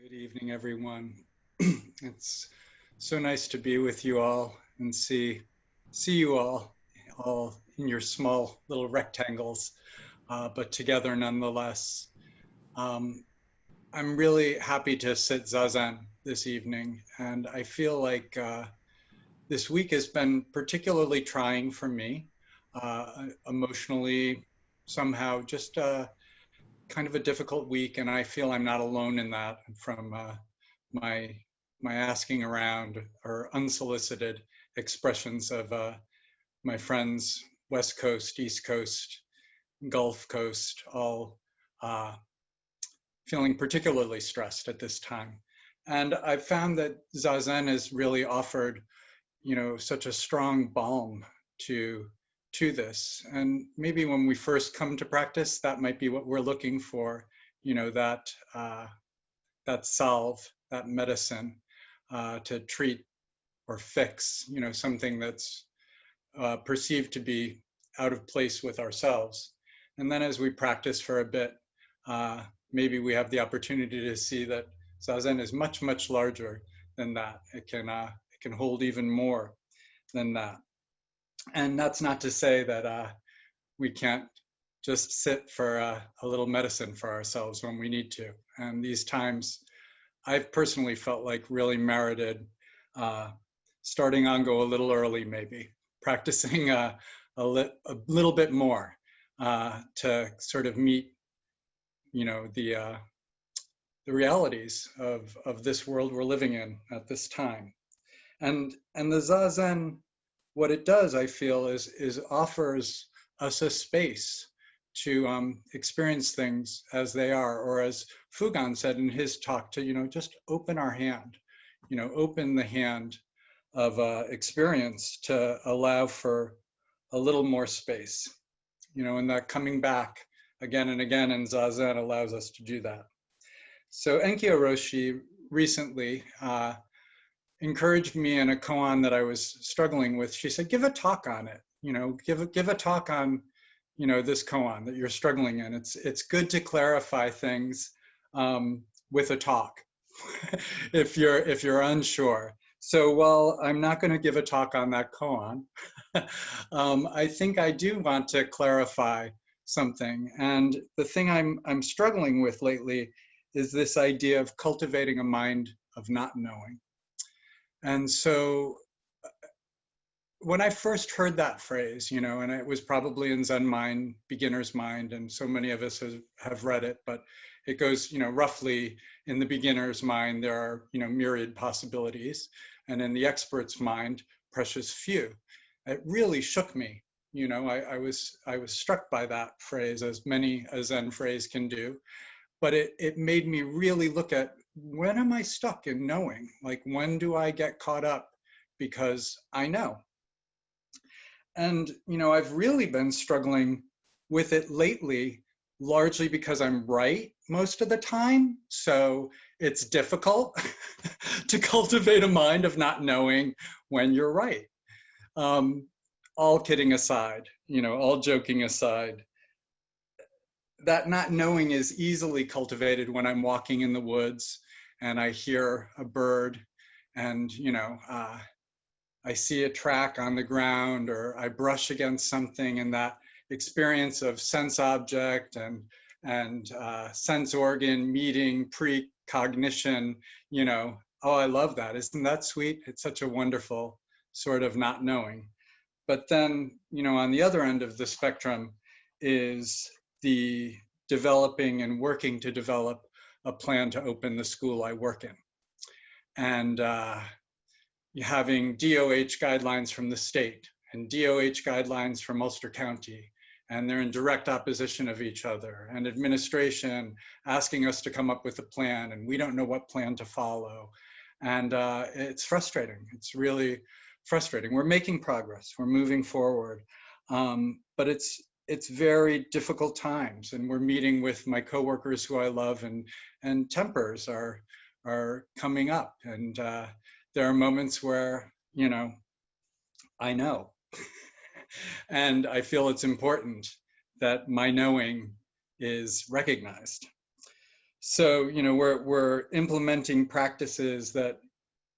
Good evening, everyone. It's so nice to be with you all and see you all in your small little rectangles, but together nonetheless. Um, I'm really happy to sit zazen this evening, and I feel like this week has been particularly trying for me, emotionally, somehow just kind of a difficult week, and I feel I'm not alone in that from my my asking around or unsolicited expressions of my friends, West Coast, East Coast, Gulf Coast, all uh, feeling particularly stressed at this time. And I've found that Zazen has really offered, such a strong balm to this. And maybe when we first come to practice, that might be what we're looking for, that that salve, that medicine to treat or fix, something that's perceived to be out of place with ourselves. And then as we practice for a bit, uh, maybe we have the opportunity to see that zazen is much, much larger than that. It can hold even more than that. And that's not to say that we can't just sit for a little medicine for ourselves when we need to. And these times, I've personally felt like really merited starting Ango a little early, maybe practicing a little bit more to sort of meet, the realities of this world we're living in at this time. And the zazen, what it does, I feel, is offers us a space to experience things as they are, or as Fugan said in his talk, to just open our hand, open the hand of experience to allow for a little more space, and that coming back again and again in zazen allows us to do that. So Enki Oroshi recently encouraged me in a koan that I was struggling with. She said, give a talk on it, give a talk on, this koan that you're struggling in. It's good to clarify things with a talk if you're unsure. So while I'm not going to give a talk on that koan, I think I do want to clarify something. And the thing I'm struggling with lately is this idea of cultivating a mind of not knowing. And so when I first heard that phrase, and it was probably in Zen Mind, Beginner's Mind, and so many of us have read it, but it goes, roughly in the beginner's mind, there are, myriad possibilities. And in the expert's mind, precious few. It really shook me. I was struck by that phrase, as many a Zen phrase can do. But it made me really look at, when am I stuck in knowing? Like, when do I get caught up because I know? And, I've really been struggling with it lately, largely because I'm right most of the time. So it's difficult to cultivate a mind of not knowing when you're right. All kidding aside, all joking aside, that not knowing is easily cultivated when I'm walking in the woods and I hear a bird and, I see a track on the ground, or I brush against something, and that experience of sense object and sense organ meeting precognition, oh, I love that. Isn't that sweet? It's such a wonderful sort of not knowing. But then, on the other end of the spectrum is the developing and working to develop a plan to open the school I work in. And having DOH guidelines from the state and DOH guidelines from Ulster County, and they're in direct opposition of each other, and administration asking us to come up with a plan, and we don't know what plan to follow. And it's frustrating. It's really frustrating. We're making progress. We're moving forward. But it's very difficult times, and we're meeting with my coworkers who I love, and tempers are coming up, and there are moments where, I know, and I feel it's important that my knowing is recognized. So, we're implementing practices that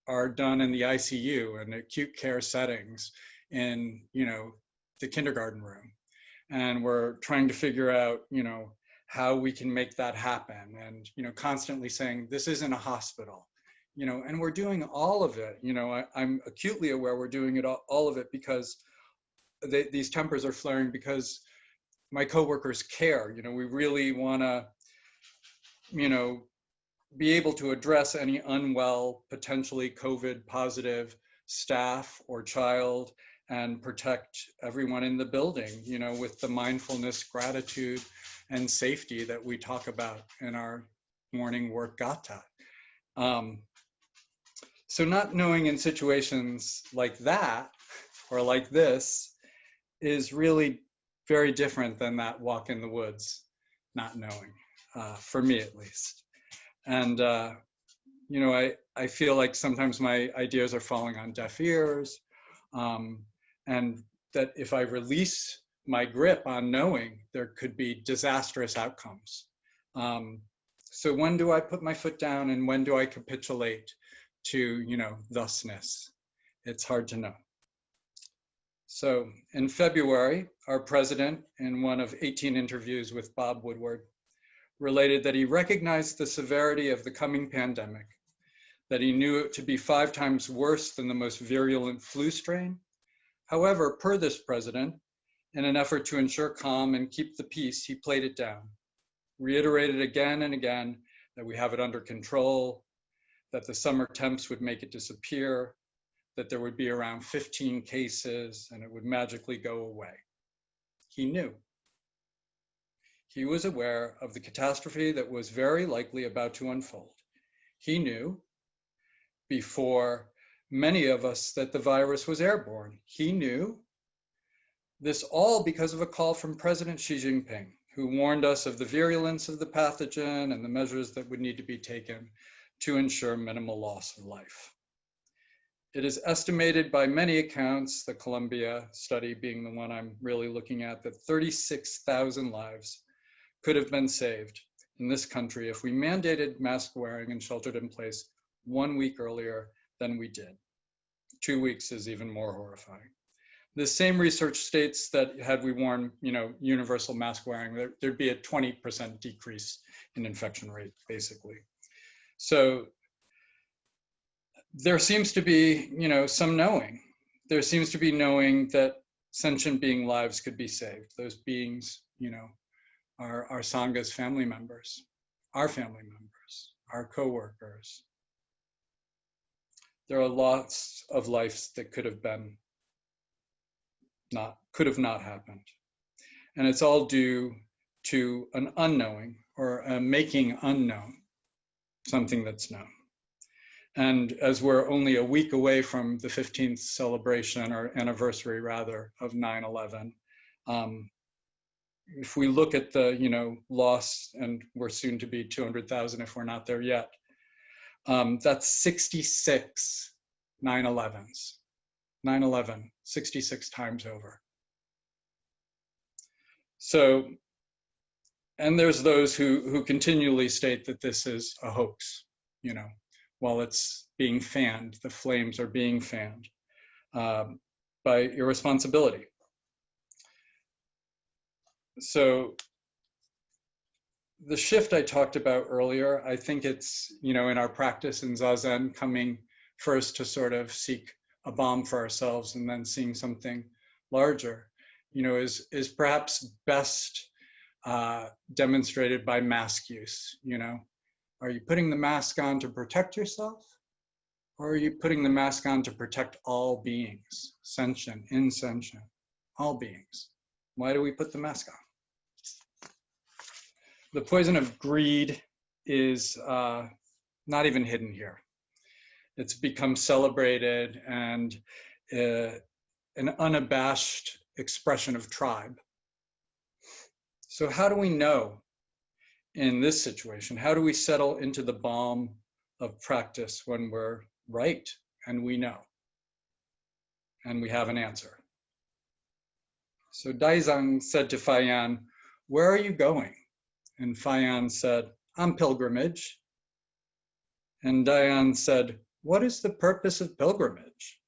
are done in the ICU and acute care settings in, the kindergarten room. And we're trying to figure out, how we can make that happen. And, constantly saying, this isn't a hospital, and we're doing all of it. I'm acutely aware we're doing it, all of it, because these tempers are flaring because my coworkers care. We really want to, be able to address any unwell, potentially COVID positive staff or child and protect everyone in the building, with the mindfulness, gratitude, and safety that we talk about in our morning work gata. So not knowing in situations like that or like this is really very different than that walk in the woods, not knowing, for me at least. And, I feel like sometimes my ideas are falling on deaf ears, and that if I release my grip on knowing, there could be disastrous outcomes. So when do I put my foot down and when do I capitulate to, thusness? It's hard to know. So in February, our president, in one of 18 interviews with Bob Woodward, related that he recognized the severity of the coming pandemic, that he knew it to be 5 times worse than the most virulent flu strain. However, per this president, in an effort to ensure calm and keep the peace, he played it down, reiterated again and again that we have it under control, that the summer temps would make it disappear, that there would be around 15 cases and it would magically go away. He knew. He was aware of the catastrophe that was very likely about to unfold. He knew before many of us that the virus was airborne. He knew this all because of a call from President Xi Jinping, who warned us of the virulence of the pathogen and the measures that would need to be taken to ensure minimal loss of life. It is estimated by many accounts, the Columbia study being the one I'm really looking at, that 36,000 lives could have been saved in this country if we mandated mask wearing and sheltered in place 1 week earlier than we did. 2 weeks is even more horrifying. The same research states that had we worn, universal mask wearing, there'd be a 20% decrease in infection rate, basically. So there seems to be, some knowing. There seems to be knowing that sentient being lives could be saved. Those beings, are our Sangha's family members, our family members, our coworkers. There are lots of lives that could have not happened. And it's all due to an unknowing or a making unknown something that's known. And as we're only a week away from the 15th celebration or anniversary rather of 9/11, if we look at the, loss, and we're soon to be 200,000 if we're not there yet, that's 66 9/11s. 9/11, 66 times over. So, and there's those who continually state that this is a hoax, while it's being fanned, the flames are being fanned by irresponsibility. So the shift I talked about earlier, I think it's, in our practice in zazen, coming first to sort of seek a balm for ourselves and then seeing something larger, is perhaps best demonstrated by mask use. Are you putting the mask on to protect yourself? Or are you putting the mask on to protect all beings, sentient, insentient, all beings? Why do we put the mask on? The poison of greed is not even hidden here. It's become celebrated and an unabashed expression of tribe. So how do we know in this situation? How do we settle into the balm of practice when we're right and we know and we have an answer? So Diang said to Fayan, "Where are you going?" And Fayan said, on pilgrimage. And Diang said, what is the purpose of pilgrimage?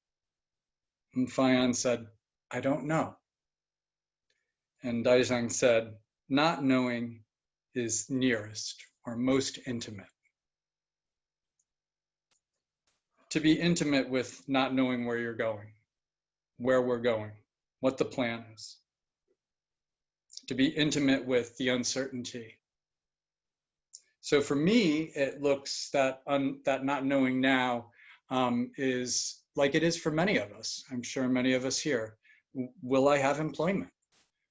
And Diang said, I don't know. And Diang said, not knowing is nearest or most intimate. To be intimate with not knowing where you're going, where we're going, what the plan is. To be intimate with the uncertainty. So for me, it looks that not knowing now is like it is for many of us. I'm sure many of us here. Will I have employment?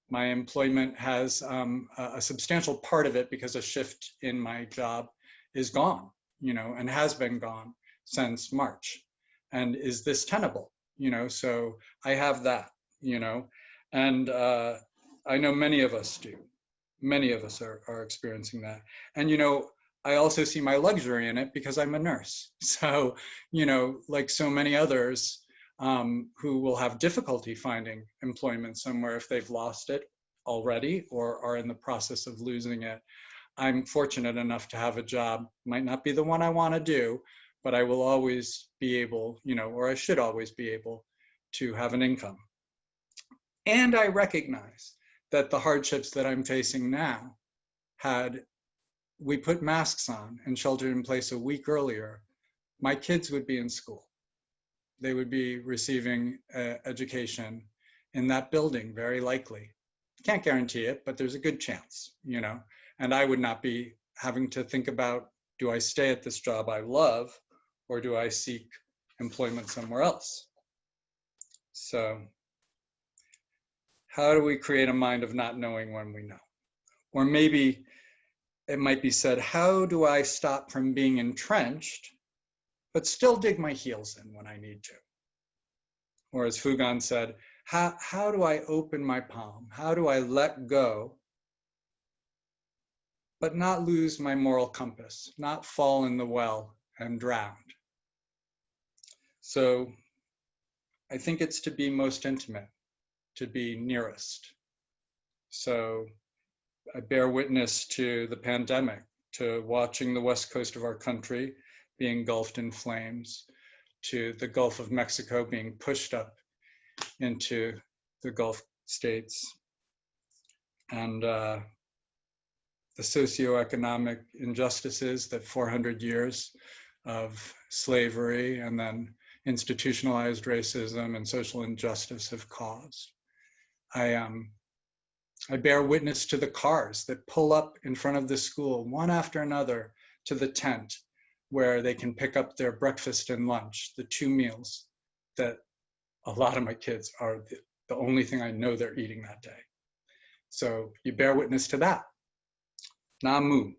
My employment has a substantial part of it because a shift in my job is gone, and has been gone since March. And is this tenable? So I have that, and I know many of us do. Many of us are experiencing that. And, I also see my luxury in it because I'm a nurse. So, like so many others who will have difficulty finding employment somewhere if they've lost it already or are in the process of losing it, I'm fortunate enough to have a job. Might not be the one I want to do, but I will always be able, or I should always be able to have an income. And I recognize that the hardships that I'm facing now, had we put masks on and sheltered in place a week earlier, my kids would be in school. They would be receiving education in that building, very likely. Can't guarantee it, but there's a good chance, and I would not be having to think about, do I stay at this job I love, or do I seek employment somewhere else? So how do we create a mind of not knowing when we know? Or maybe it might be said, how do I stop from being entrenched, but still dig my heels in when I need to? Or as Fugan said, how do I open my palm? How do I let go, but not lose my moral compass, not fall in the well and drown? So I think it's to be most intimate, to be nearest. So I bear witness to the pandemic, to watching the west coast of our country be engulfed in flames, to the Gulf of Mexico being pushed up into the Gulf states, and the socioeconomic injustices that 400 years of slavery and then institutionalized racism and social injustice have caused. I bear witness to the cars that pull up in front of the school, one after another, to the tent where they can pick up their breakfast and lunch, the 2 meals that a lot of my kids are the only thing I know they're eating that day. So you bear witness to that. Namu.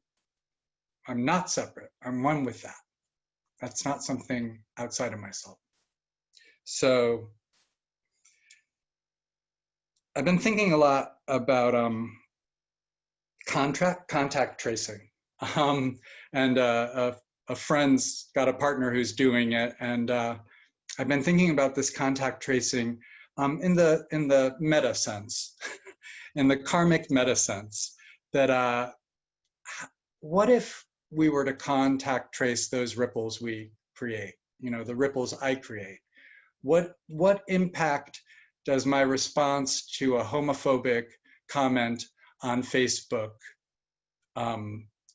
I'm not separate. I'm one with that. That's not something outside of myself. So I've been thinking a lot about contact tracing. And a friend's got a partner who's doing it. And I've been thinking about this contact tracing in the meta sense, in the karmic meta sense, that what if we were to contact trace those ripples we create, the ripples I create? What impact does my response to a homophobic comment on Facebook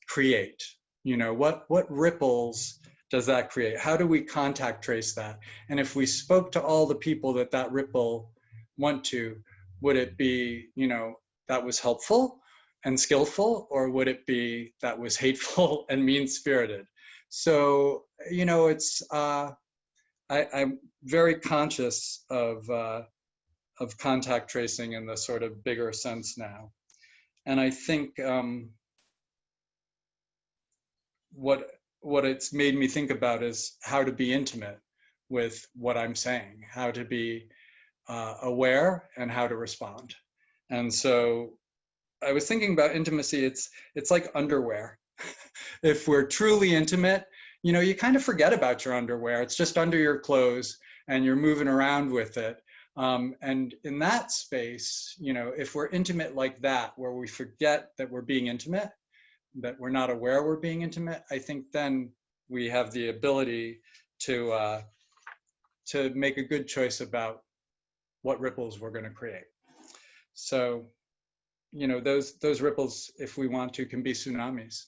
create? What ripples does that create? How do we contact trace that? And if we spoke to all the people that ripple went to, would it be, that was helpful and skillful, or would it be that was hateful and mean-spirited? So, it's, I'm very conscious of contact tracing in the sort of bigger sense now. And I think what it's made me think about is how to be intimate with what I'm saying, how to be aware and how to respond. And so I was thinking about intimacy, it's like underwear. If we're truly intimate, you kind of forget about your underwear. It's just under your clothes and you're moving around with it. And in that space, if we're intimate like that, where we forget that we're being intimate, that we're not aware we're being intimate, I think then we have the ability to make a good choice about what ripples we're going to create. So, you know, those ripples, if we want to, can be tsunamis.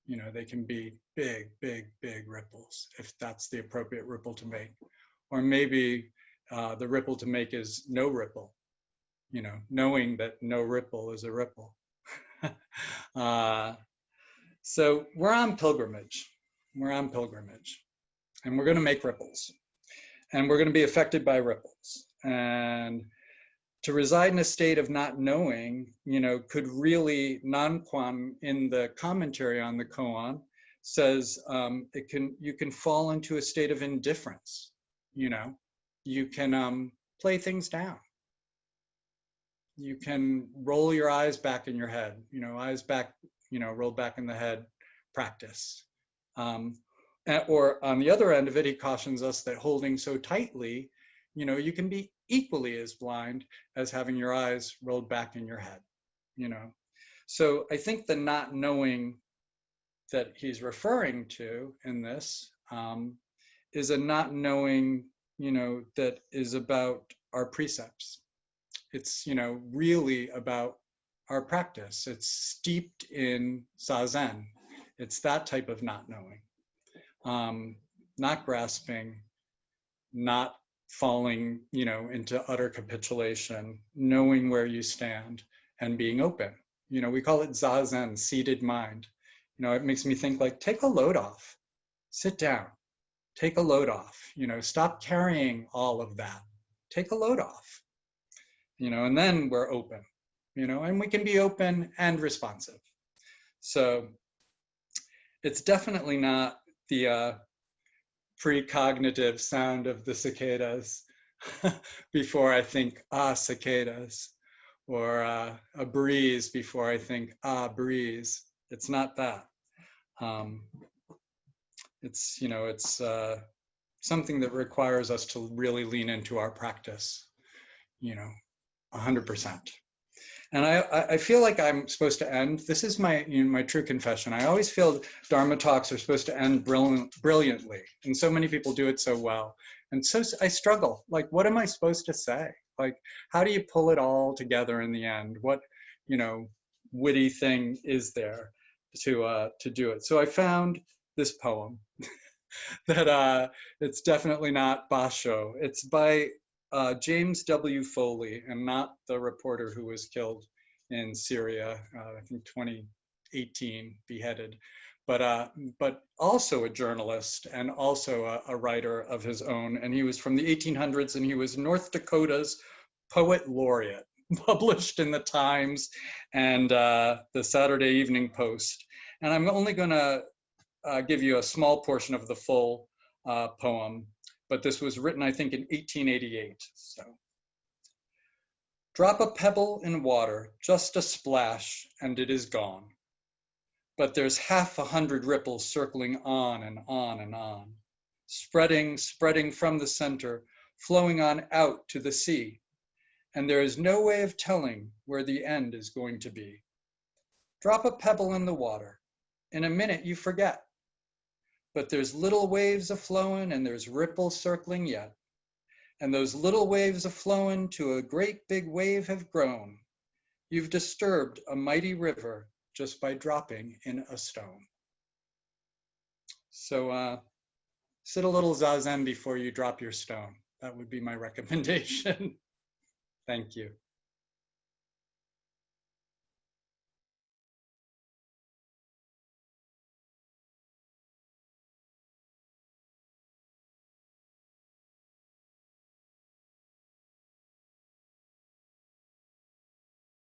You know, they can be big, big, big ripples, if that's the appropriate ripple to make. Or maybe the ripple to make is no ripple, you know, knowing that no ripple is a ripple. So we're on pilgrimage. We're on pilgrimage. And we're going to make ripples. And we're going to be affected by ripples. And to reside in a state of not knowing, you know, could really, Nanquan in the commentary on the koan says you can fall into a state of indifference, you know. You can play things down. You can roll your eyes back in your head, you know, eyes back, you know, roll back in the head practice. Or on the other end of it, he cautions us that holding so tightly, you know, you can be equally as blind as having your eyes rolled back in your head, you know. So I think the not knowing that he's referring to in this is a not knowing, you know, that is about our precepts. It's, you know, really about our practice. It's steeped in zazen. It's that type of not knowing, not grasping, not falling, you know, into utter capitulation, knowing where you stand and being open. You know, we call it zazen, seated mind. You know, it makes me think like, take a load off, sit down, take a load off, you know, stop carrying all of that, take a load off, you know, and then we're open, you know, and we can be open and responsive. So it's definitely not the precognitive sound of the cicadas before I think, cicadas, or a breeze before I think, breeze. It's not that. It's, you know, it's something that requires us to really lean into our practice, you know, 100%. And I feel like I'm supposed to end. This is my, you know, my true confession. I always feel Dharma talks are supposed to end brilliantly, and so many people do it so well. And so I struggle. Like, what am I supposed to say? Like, how do you pull it all together in the end? What, you know, witty thing is there to do it? So I found this poem that it's definitely not Basho. It's by James W. Foley, and not the reporter who was killed in Syria, I think 2018, beheaded, but also a journalist and also a writer of his own. And he was from the 1800s, and he was North Dakota's poet laureate, published in the Times and the Saturday Evening Post. And I'm only going to give you a small portion of the full poem, but this was written, I think, in 1888. So, drop a pebble in water, just a splash, and it is gone. But there's 100 ripples circling on and on and on, spreading from the center, flowing on out to the sea. And there is no way of telling where the end is going to be. Drop a pebble in the water. In a minute, you forget. But there's little waves a-flowing, and there's ripples circling yet. And those little waves a-flowing to a great big wave have grown. You've disturbed a mighty river just by dropping in a stone. So sit a little zazen before you drop your stone. That would be my recommendation. Thank you.